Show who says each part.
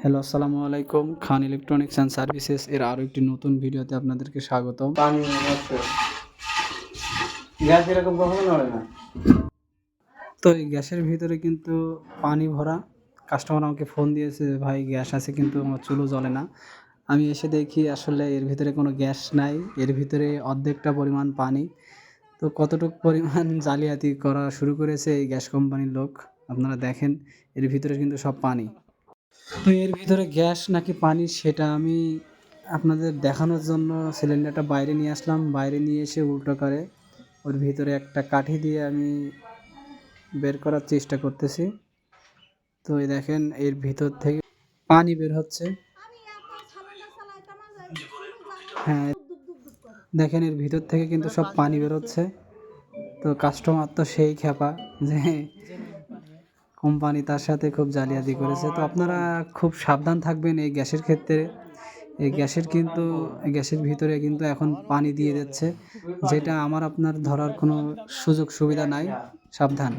Speaker 1: Hello, আসসালামু আলাইকুম। খান electronics and services এর আরও একটি নতুন ভিডিওতে আপনাদেরকে স্বাগতম।
Speaker 2: পানি হচ্ছে গ্যাস এরকম কখনো নড়ে না।
Speaker 1: তো এই গ্যাসের ভিতরে কিন্তু পানি ভরা। কাস্টমার আমাকে ফোন দিয়েছে, ভাই গ্যাস আছে কিন্তু আমার চুলও জ্বলে না। আমি এসে দেখি আসলে এর ভিতরে কোনো গ্যাস নাই, এর ভিতরে অর্ধেকটা পরিমাণ পানি। তো কতটুকু পরিমাণ জালিয়াতি করা শুরু করেছে এই গ্যাস কোম্পানির লোক, আপনারা দেখেন। এর ভিতরে কিন্তু সব পানি। তো এর ভিতরে গ্যাস নাকি পানি সেটা আমি আপনাদের দেখানোর জন্য সিলিন্ডারটা বাইরে নিয়ে আসলাম। বাইরে নিয়ে এসে উল্টো করে ওর ভিতরে একটা কাঠি দিয়ে আমি বের করার চেষ্টা করতেছি। তো এই দেখেন এর ভিতর থেকে পানি বের হচ্ছে। হ্যাঁ, দেখেন এর ভিতর থেকে কিন্তু সব পানি বেরোচ্ছে। তো কাস্টমার তো সেই ক্ষেপা যে কোম্পানি তার সাথে খুব জালিয়াতি করেছে। তো আপনারা খুব সাবধান থাকবেন এই গ্যাসের ক্ষেত্রে। এই গ্যাসের ভিতরে কিন্তু এখন পানি দিয়ে দিচ্ছে, যেটা আমার আপনার ধরার কোনো সুযোগ সুবিধা নাই। সাবধান।